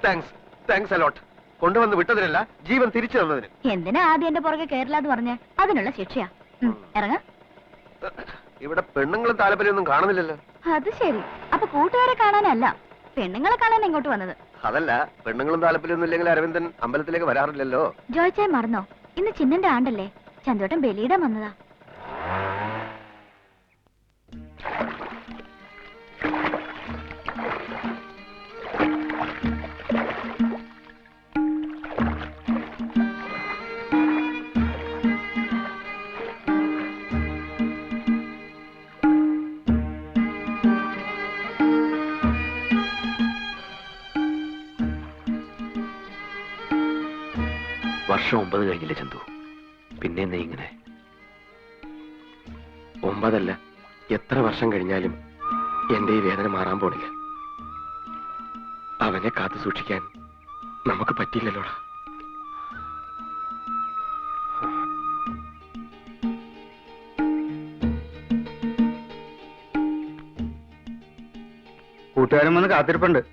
Thanks thanks a lot. കൊണ്ടുവന്ന് വിട്ടതിനല്ല, ജീവൻ തിരിച്ചു തന്നതിന്. എന്തിനാ ആദ്യം എന്റെ പുറകെ കേരളാന്ന് പറഞ്ഞ? അതിനുള്ള ശിക്ഷയാ. ഇറങ്ങ. ഇവിടെ പെണ്ണുങ്ങളും താല്പര്യമൊന്നും കാണുന്നില്ലല്ലോ. അത് ശരി. അപ്പൊ കൂട്ടുകാരെ കാണാനല്ല, പെണ്ണുങ്ങളെ കാണാൻ ഇങ്ങോട്ട് വന്നത്. അതല്ല, പെണ്ണുങ്ങളും താല്പര്യമൊന്നും ഇല്ലെങ്കിൽ അരവിന്ദൻ അമ്പലത്തിലേക്ക് വരാറില്ലല്ലോ. ജോയിച്ചായി മറന്നോ? ഇന്ന് ചിന്നന്റെ ആണ്ടല്ലേ, ചന്തോട്ടം ബലിയിടാൻ വന്നതാ. വർഷം 9 കഴിഞ്ഞില്ലേ ചന്തു? പിന്നെ നീ ഇങ്ങനെ? 9 എത്ര വർഷം കഴിഞ്ഞാലും എന്റെ ഈ വേദന മാറാൻ പോണില്ല. അവനെ കാത്തു സൂക്ഷിക്കാൻ നമുക്ക് പറ്റിയില്ലല്ലോടാ. കൂട്ടുകാരൻ വന്ന് കാത്തിരിപ്പുണ്ട്.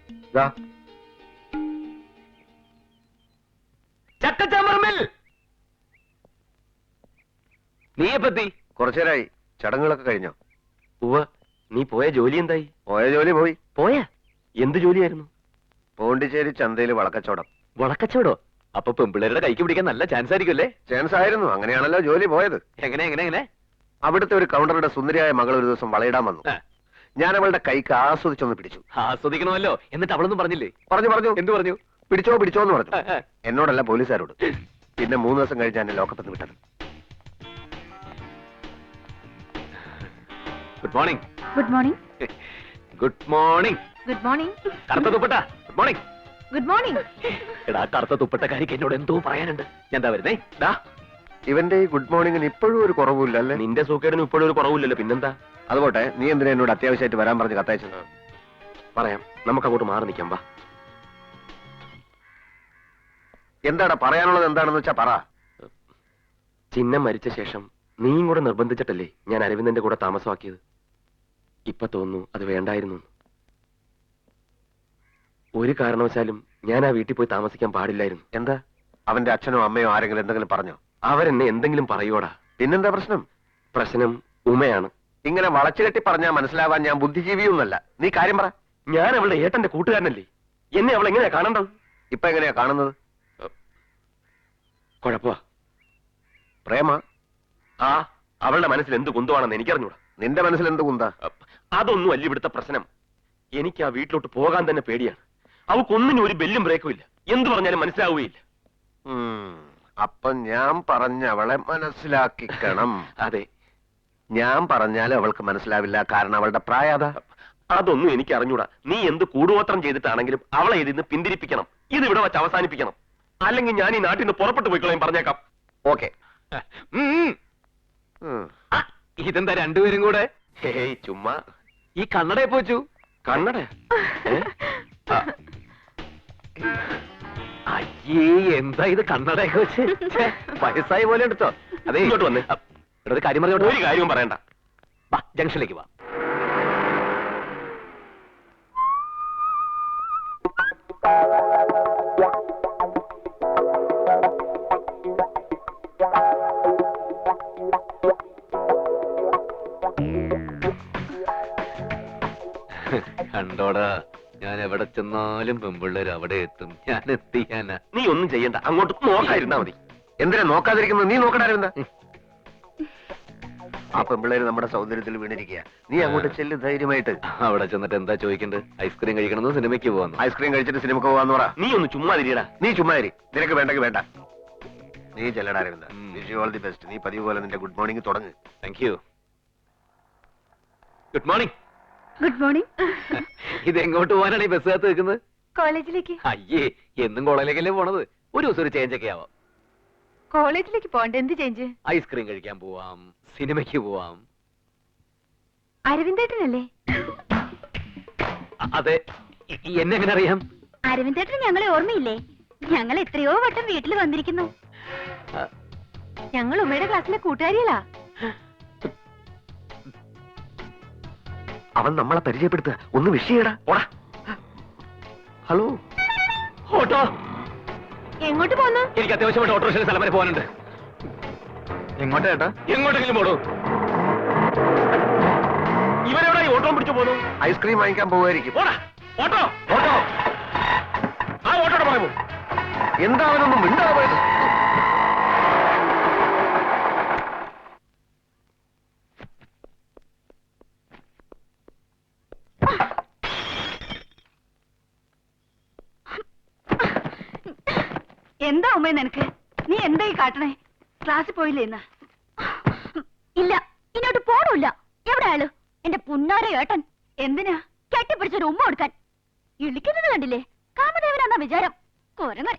നീ എപ്പത്തി? കുറച്ചേരായി. ചടങ്ങുകളൊക്കെ കഴിഞ്ഞോ? ഉവ്വ. നീ പോയ ജോലി എന്തായി? പോയ ജോലി പോയി. പോയാ? എന്ത് ജോലിയായിരുന്നു? പോണ്ടിച്ചേരി ചന്തയിൽ വളക്കച്ചവടം. വളക്കച്ചവടോ? അപ്പൊ പെമ്പിള്ളേരുടെ കൈക്ക് പിടിക്കാൻ നല്ല ചാൻസ് ആയിരിക്കും അല്ലേ? ചാൻസ് ആയിരുന്നു. അങ്ങനെയാണല്ലോ ജോലി പോയത്. എങ്ങനെ? അവിടുത്തെ ഒരു കൗണ്ടറുടെ സുന്ദരിയായ മകൾ ഒരു ദിവസം വളയിടാൻ വന്നു. ഞാൻ അവളുടെ കൈക്ക് ആസ്വദിച്ചൊന്ന് പിടിച്ചു. ആസ്വദിക്കണമല്ലോ. എന്നിട്ട് അവളൊന്നും പറഞ്ഞില്ലേ? പറഞ്ഞു. എന്ത് പറഞ്ഞു? പിടിച്ചോ എന്ന് പറഞ്ഞു. എന്നോടല്ല, പോലീസുകാരോട്. പിന്നെ 3 ദിവസം കഴിഞ്ഞ് എന്നെ ലോക്കപ്പിൽ നിന്ന് വിട്ടത്. Good morning. Good morning. Good morning. Good morning. കറുത്ത തുപ്പട്ട. Good morning. Good morning. എടാ, കറുത്ത തുപ്പട്ടക്കാരിക്ക് എന്നോട് എന്തോ പറയാനുണ്ട്. ഞാൻ എന്താ വരുന്നേ? ഇവന്റെ ഈ ഗുഡ് മോർണിംഗിന് ഇപ്പോഴും ഒരു കുറവില്ല അല്ലേ? നിന്റെ സൂക്കേടിന് ഇപ്പോഴും ഒരു കുറവില്ലല്ലോ. പിന്നെന്താ? അതുപോട്ടെ, നീ എന്തിനാ എന്നോട് അത്യാവശ്യമായിട്ട് വരാൻ പറഞ്ഞ് കത്തയച്ചത്? പറയാം, നമുക്ക് അങ്ങോട്ട് മാറി നിൽക്കാം. വാ. എന്താടാ പറയാനുള്ളത്? എന്താണെന്ന് വെച്ചാ പറ. ചിന്നം മരിച്ച ശേഷം നീയും കൂടെ നിർബന്ധിച്ചിട്ടല്ലേ ഞാൻ അരവിന്ദന്റെ കൂടെ താമസമാക്കിയത്. ഇപ്പൊ തോന്നുന്നു അത് വേണ്ടായിരുന്നു. ഒരു കാരണവശാലും ഞാൻ ആ വീട്ടിൽ പോയി താമസിക്കാൻ പാടില്ലായിരുന്നു. എന്താ? അവന്റെ അച്ഛനോ അമ്മയോ ആരെങ്കിലും എന്തെങ്കിലും പറഞ്ഞോ? അവരെന്നെ എന്തെങ്കിലും പറയോടാ. പിന്നെന്താ പ്രശ്നം? പ്രശ്നം ഉമയാണ്. ഇങ്ങനെ വളച്ചുകെട്ടി പറഞ്ഞാൽ മനസ്സിലാവാൻ ഞാൻ ബുദ്ധിജീവിയൊന്നല്ല. നീ കാര്യം പറ. ഞാൻ അവളുടെ ഏട്ടന്റെ കൂട്ടുകാരനല്ലേ. എന്നെ അവൾ എങ്ങനെയാ കാണേണ്ടത്? ഇപ്പൊ എങ്ങനെയാ കാണുന്നത്? കുഴപ്പമാ. പ്രേമ? അവളുടെ മനസ്സിൽ എന്ത് കുന്തമാണെന്ന് എനിക്കറിഞ്ഞൂടാ. നിന്റെ മനസ്സിൽ എന്ത് കുന്താ? അതൊന്നും അല്ല ഇവിടുത്തെ പ്രശ്നം. എനിക്ക് ആ വീട്ടിലോട്ട് പോകാൻ തന്നെ പേടിയാണ്. അവക്കൊന്നിനും ഒരു ബെല്ലും ബ്രേക്കും ഇല്ല. എന്ത് പറഞ്ഞാലും മനസ്സിലാവുകയില്ല. അപ്പൊ ഞാൻ പറഞ്ഞ അവളെ മനസ്സിലാക്കിക്കണം. അതെ, ഞാൻ പറഞ്ഞാലും അവൾക്ക് മനസ്സിലാവില്ല. കാരണം അവളുടെ പ്രായത. അതൊന്നും എനിക്ക് അറിഞ്ഞൂടാ. നീ എന്ത് കൂടുവോത്രം ചെയ്തിട്ടാണെങ്കിലും അവളെ ഇതിന്ന് പിന്തിരിപ്പിക്കണം. ഇത് ഇവിടെ വെച്ച് അവസാനിപ്പിക്കണം. അല്ലെങ്കിൽ ഞാൻ ഈ നാട്ടിൽ നിന്ന് പുറപ്പെട്ടു പോയിക്കളയും. പറഞ്ഞേക്കാം. ഓക്കെ. ഇതെന്താ രണ്ടുപേരും കൂടെ? ഹേയ്, ചുമ്മാ. ഈ കണ്ണടയെ പോച്ചു. കണ്ണട? അയ്യേ, എന്താ ഇത് കണ്ണടയൊക്കെ വെച്ച്? വയസ്സായ പോലെ എടുത്തോ? അതെ, ഇങ്ങോട്ട് വന്നേ. ഇവിടെ ഒരു കാര്യം പറഞ്ഞോട്ടെ. ഒരു കാര്യവും പറയണ്ട. വാ, ജംഗ്ഷനിലേക്ക് വാ. കണ്ടോടാ, ഞാൻ എവിടെ ചെന്നാലും പെമ്പിള്ളേർ അവിടെ എത്തും. ഞാൻ എത്തിയാനാ. നീ ഒന്നും ചെയ്യണ്ട, അങ്ങോട്ട് നോക്കാതിരുന്നാ മതി. എന്തിനാ നോക്കാതിരിക്കുന്നത്? നീ നോക്കണ്ടായിരുന്ന. ആ പെമ്പിള്ളേര് നമ്മുടെ സൗന്ദര്യത്തിൽ വീണിരിക്കുക. നീ അങ്ങോട്ട് ചെല്ല് ധൈര്യമായിട്ട്. അവിടെ ചെന്നിട്ട് എന്താ ചോദിക്കണ്ടത്? ഐസ്ക്രീം കഴിക്കണമെന്നോ സിനിമയ്ക്ക് പോവാന്നോ? ഐസ്ക്രീം കഴിച്ചിട്ട് സിനിമക്ക് പോവാന്ന് പറ. നീ ഒന്ന് ചുമ്മാ തിരിയടാ. നീ ചുമ്മാ തിരി. നിനക്ക് വേണ്ടെങ്കിൽ വേണ്ട. നീ ചെല്ലടായിരുന്ന. Wish you all the best. നീ പതിവ് പോലെ നിന്റെ ഗുഡ് മോർണിംഗ് തുടങ്ങ്. Thank you. Good morning. Good morning. ഇത് എങ്ങോട്ട് പോകാനാണ് ഈ ബസ് കാത്ത് നിൽക്കുന്നത്? കോളേജിലേക്ക്. അയ്യേ, എന്നും കോളേജിലേക്കല്ലേ പോണത്? ഒരു ദിവസം ഒരു ചേഞ്ച് ഒക്കെ ആവാം. കോളേജിലേക്ക് പോകണ്ട. എന്ത് ചേഞ്ച്? ഐസ്ക്രീം കഴിക്കാൻ പോവാം, സിനിമയ്ക്ക് പോവാം. അരവിന്ദേട്ടനല്ലേ? അതെ. എന്നെ എങ്ങനെ അറിയാം? അരവിന്ദേട്ടന് ഞങ്ങളെ ഓർമ്മയില്ലേ? ഞങ്ങൾ എത്രയോ വട്ടം വീട്ടിൽ വന്നിരിക്കുന്നു. ഞങ്ങൾ ഉമ്മയുടെ ക്ലാസ്സിലെ കൂട്ടുകാരികളാ. അവൻ നമ്മളെ പരിചയപ്പെടുത്തുക. ഒന്ന് വിഷയടാ. ഓടാ. ഹലോ. ഓട്ടോ. എങ്ങോട്ട് പോന്നു? എനിക്ക് അത്യാവശ്യമായിട്ട് ഓട്ടോറിക്ഷ സ്ഥലം വരെ പോകാനുണ്ട്. എങ്ങോട്ടാ ചേട്ടാ? എങ്ങോട്ടെങ്കിലും പോണു. ഇവരെവിടെ ഈ ഓട്ടോ പിടിച്ചു പോന്നു? ഐസ്ക്രീം വാങ്ങിക്കാൻ പോവായിരിക്കും. ഓടാ ഓട്ടോ ഓട്ടോ. ആ ഓട്ടോടെ പറയുമോ? എന്താ അവനൊന്നും മിണ്ടാതെ പോയത്? എന്താ ഉമ്മ നിനക്ക്? നീ എന്താ ഈ കാട്ടണേ? ക്ലാസ്സിൽ പോയില്ലേ ഇന്ന്? ഇല്ല, ഇങ്ങോട്ട് പോണില്ല. എവിടെ ആള്? എന്റെ പുന്നാര ഏട്ടൻ. എന്തിനാ? കെട്ടിപ്പിടിച്ചൊരു ഉമ്മ കൊടുക്കാൻ. ഇളിക്കുന്നത് കണ്ടില്ലേ? കാമദേവനാന്നാ വിചാരം. കൊരങ്ങൻ.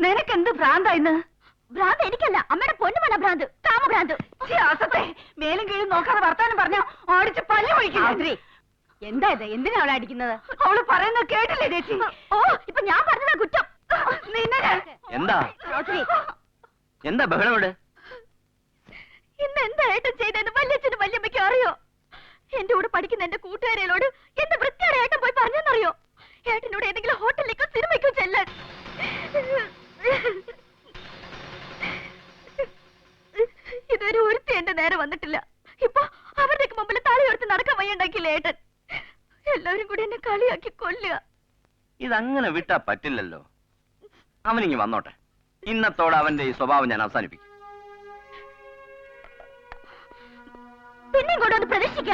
നിനക്കെന്ത് ഭ്രാന്തായിന്ന്? ഭ്രാന്ത് എനിക്കല്ല, അമ്മയുടെ പൊന്നുമല്ല ഭ്രാന്ത്. കാമഭ്രാന്ത്. മേലും കീഴും നോക്കാതെ വർത്താനം പറഞ്ഞോ ഓടിച്ച് പല്ല് ഒഴിക്കും. എന്താ ഇത്? എന്തിനാ അവളെ അടിക്കുന്നത്? അവള് പറയുന്നത് കേട്ടില്ലേ ചേച്ചി? ഓ, ഇപ്പൊ ഞാൻ പറഞ്ഞതാ കുറ്റം. എന്താ എന്താ ബഹളം ഇവിടെ? ഇന്ന് എന്താ ഏട്ടൻ ചെയ്തെന്ന് വല്യച്ഛനും വല്യമ്മയ്ക്കും അറിയോ? എന്റെ കൂടെ പഠിക്കുന്ന എന്റെ കൂട്ടുകാരികളോട് എന്ത് വൃത്തിയാണ് ഏട്ടൻ പോയി പറഞ്ഞെന്നറിയോ? ഏട്ടനോട് ഏതെങ്കിലും ഹോട്ടലിലേക്കോ സിനിമയ്ക്കോ ചെല്ലാൻ. ഇതുവരെ ഒരുത്തി എന്റെ നേരെ വന്നിട്ടില്ല. ഇപ്പൊ അവരുടെയൊക്കെ മുമ്പിൽ തലയുയർത്തി നടക്കാൻ വയ്യുണ്ടാക്കിയില്ലേ ഏട്ടൻ? എല്ലാവരും കൂടി എന്നെ കളിയാക്കി കൊല്ലുക. ഇതങ്ങനെ വിട്ടാ പറ്റില്ലല്ലോ. അവനിങ്ങി വന്നോട്ടെ. ഇന്നത്തോടെ അവന്റെ ഈ സ്വഭാവം ഞാൻ അവസാനിപ്പിക്കും. പിന്നെ ഇങ്ങോട്ട് ഒന്ന് പ്രതീക്ഷിക്ക.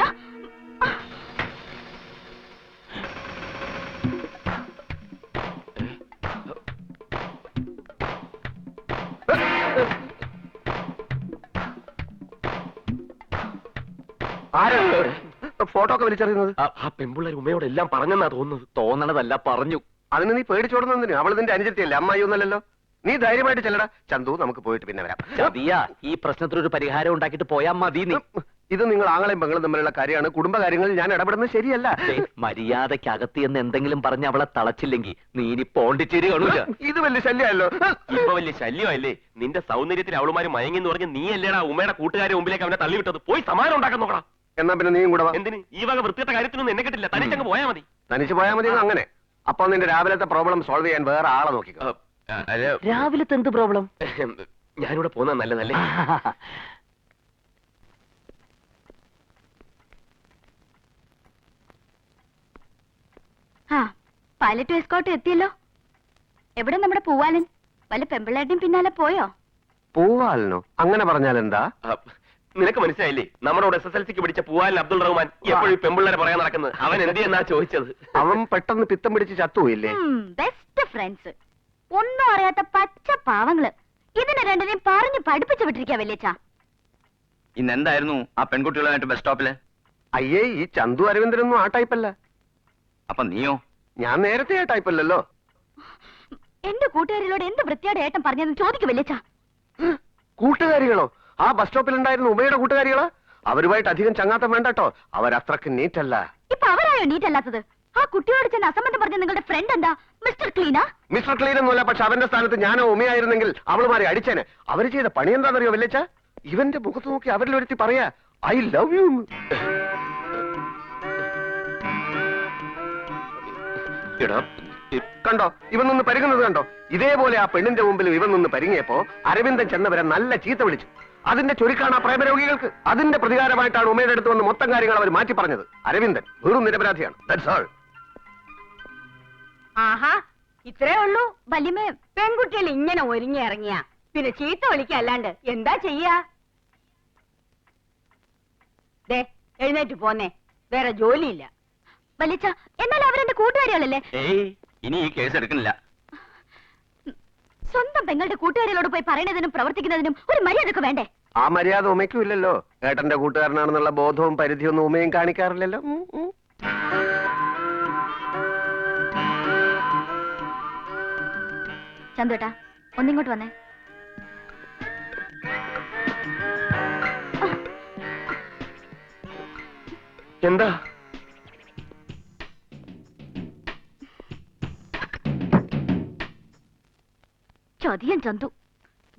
ഫോട്ടോ ഒക്കെ വലിച്ചെറിയുന്നത്? ആ പെൺപിള്ളേർ ഉമ്മയോട് എല്ലാം പറഞ്ഞെന്നാ തോന്നുന്നത്. തോന്നണതല്ല, പറഞ്ഞു. അതിന് നീ പേടിച്ചോടുന്നതിന്? അവൾ നിന്റെ അനുജത്തിയല്ലേ, അമ്മായി ഒന്നല്ലല്ലോ. നീ ധൈര്യമായിട്ട് ചെല്ലടാ. ചന്തു, നമുക്ക് പോയിട്ട് പിന്നെ വരാം. ചതിയാ, ഈ പ്രശ്നത്തിനൊരു പരിഹാരം ഉണ്ടാക്കിയിട്ട് പോയാ മതി. നീ ഇത് നിങ്ങൾ ആങ്ങളെയും പെങ്ങളും തമ്മിലുള്ള കാര്യമാണ്. കുടുംബകാര്യങ്ങളിൽ ഞാൻ ഇടപെടുന്നത് ശരിയല്ല. മര്യാദയ്ക്ക് അകത്തി എന്ന് എന്തെങ്കിലും പറഞ്ഞ് അവളെ തളച്ചില്ലെങ്കിൽ നീ ഇനി പോണ്ടിച്ചേരി കാണൂല. ഇത് വലിയ ശല്യമല്ലോ. ഇപ്പൊ വലിയ ശല്യമല്ലേ? നിന്റെ സൗന്ദര്യത്തിൽ അവളുമാര് മയങ്ങിന്ന് പറഞ്ഞ് നീ അല്ലേടാ ഉമ്മയുടെ കൂട്ടുകാരെ മുമ്പിലേക്ക് അവനെ തള്ളിവിട്ടത്. പോയി സമാനം ഉണ്ടാക്കാൻ നോക്കണം. എന്നാ പിന്നെ നീയും കൂടെ വാ. എന്തിന്? ഈ വക വൃത്തിയുടെ കാര്യത്തിനൊന്നും എന്നെ കിട്ടില്ല. തനിച്ചങ്ങ് പോയാ മതി. തനിച്ച് പോയാൽ മതി. അങ്ങനെ അപ്പൊ നിന്റെ രാവിലത്തെ പ്രോബ്ലം സോൾവ് ചെയ്യാൻ വേറെ ആളെ നോക്കിക്കോ. രാവിലത്തെ എന്ത് പ്രോബ്ലം? ഞാനിവിടെ പോകുന്ന നല്ലതല്ലേ? ആ, പൈലറ്റ് എസ്കോട്ട് എത്തിയല്ലോ. എവിടെ നമ്മുടെ പൂവാലൻ? വല്ല പെമ്പിള്ളേരുടെയും പിന്നാലെ പോയോ? പൂവാലനോ? അങ്ങനെ പറഞ്ഞാൽ എന്താ? നിനക്ക് മനസ്സിലായില്ലേ? നമ്മുടെ SSLCക്ക് പിടിച്ച പൂവാലൻ അബ്ദുൾ റഹ്മാൻ എപ്പോഴും പെമ്പിള്ളേരെ പറയാൻ നടക്കുന്നത്. അവൻ എന്ത് എന്നാ ചോദിച്ചത്? അവൻ പെട്ടെന്ന് പിത്തം പിടിച്ച് ചത്തുപോയില്ലേ? Best friends. ഒന്നും അറിയാത്ത പച്ച പാവങ്ങള്. ഇതിനെ രണ്ടിനെയും പറഞ്ഞു പഠിപ്പിച്ചു വിട്ടിരിക്കാ വല്യച്ഛാ. ഇന്ന് എന്തായിരുന്നു ആ പെൺകുട്ടികളുമായിട്ട് ബസ് സ്റ്റോപ്പില്? അയ്യേ, ഈ ചന്തു അരവിന്ദനൊന്നും ആ ടൈപ്പല്ല. അപ്പൊ നീയോ? ഞാൻ നേരത്തെ ആ ടൈപ്പല്ലല്ലോ. എന്റെ കൂട്ടുകാരികളോട് എന്ത് വൃത്തിയോടെ ഏട്ടൻ പറഞ്ഞതെന്ന് ചോദിക്കും വല്യച്ഛാ. കൂട്ടുകാരികളോ? ആ ബസ് സ്റ്റോപ്പിലുണ്ടായിരുന്ന ഉമയുടെ കൂട്ടുകാരികളാ? അവരുമായിട്ട് അധികം ചങ്ങാത്തം വേണ്ടട്ടോ. അവരത്രക്ക് നീറ്റല്ല. ഇപ്പൊ അവരായോ നീറ്റല്ലാത്തത്? ആ കുട്ടിയോട് ചെന്ന് അസംബന്ധം പറഞ്ഞ നിങ്ങളുടെ ഫ്രണ്ട് എന്താ? മിസ്റ്റർ ക്ലീനാ? മിസ്റ്റർ ക്ലീൻ ഒന്നുമല്ല. പക്ഷെ അവന്റെ സ്ഥാനത്ത് ഞാനോ ഉമയായിരുന്നെങ്കിൽ അവളുമാരെ അടിച്ചേനെ. അവര് ചെയ്ത പണി എന്താണെന്നറിയോ വല്യച്ഛ? ഇവന്റെ മുഖത്ത് നോക്കി അവരിൽ ഒരുത്തി പറയാ ഐ ലവ് യു. കണ്ടോ ഇവൻ നിന്ന് പരുങ്ങുന്നത് കണ്ടോ? ഇതേപോലെ ആ പെണ്ണിന്റെ മുമ്പിൽ ഇവൻ നിന്ന് പരിങ്ങിയപ്പോ അരവിന്ദൻ ചെന്നവരെ നല്ല ചീത്ത വിളിച്ചു. അതിന്റെ ചുരുക്കാണ് ആ പ്രേമരോഗികൾക്ക്. അതിന്റെ പ്രതികാരമായിട്ടാണ് ഉമയുടെ അടുത്ത് വന്ന് മൊത്തം കാര്യങ്ങൾ അവർ മാറ്റി പറഞ്ഞത്. അരവിന്ദൻ വെറും നിരപരാധിയാണ്. That's all. ആഹാ, ഇത്രേ ഉള്ളൂ. വല്യമ്മേ, പെൺകുട്ടികൾ ഇങ്ങനെ ഒരുങ്ങി ഇറങ്ങിയ പിന്നെ ചീത്ത വിളിക്കല്ലാണ്ട് എന്താ ചെയ്യാ? ദേ, എഴുന്നേറ്റ് പോന്നേ. വേറെ ജോലിയില്ല. വല്യച്ഛ, എന്നാൽ അവരെന്റെ കൂട്ടുകാരികളല്ലേ? ഏയ്, ഇനി ഈ കേസ് എടുക്കുന്നില്ല. സ്വന്തം പെങ്ങളുടെ കൂട്ടുകാരികളോട് പോയി പറയുന്നതിനും പ്രവർത്തിക്കുന്നതിനും ഒരു മര്യാദക്ക് വേണ്ടേ? ആ മര്യാദ ഉമയ്ക്കും ഇല്ലല്ലോ. ഏട്ടന്റെ കൂട്ടുകാരനാണെന്നുള്ള ബോധവും പരിധിയൊന്നും ഉമയും കാണിക്കാറില്ലല്ലോ. ചന്തുട്ടാ, ഒന്നിങ്ങോട്ട് വന്നേ. എന്താ? ചതിയൻ ചന്തു.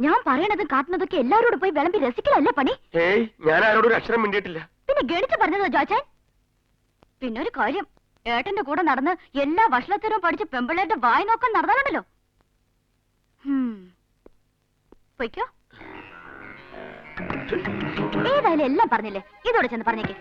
ഞാൻ പറയണതും കാട്ടുന്നതൊക്കെ എല്ലാവരോടും പോയി വിളമ്പി രസിക്കലല്ലേ പണി? ഏയ്, ഞാൻ ആരോടും ഒരു അക്ഷരം മിണ്ടിയിട്ടില്ല. പിന്നെ ഗണിച്ച് പറഞ്ഞതോ ജോച്ചാൻ? പിന്നൊരു കാര്യം, ഏട്ടന്റെ കൂടെ നടന്ന് എല്ലാ വഷളത്തരവും പഠിച്ച് പെമ്പിള്ളേരുടെ വായി നോക്കാൻ നടന്നാലുണ്ടല്ലോ. പൊയ്ക്കോ. ഏതായാലും എല്ലാം പറഞ്ഞില്ലേ, ഇതോടെ ചെന്ന് പറഞ്ഞേക്ക്.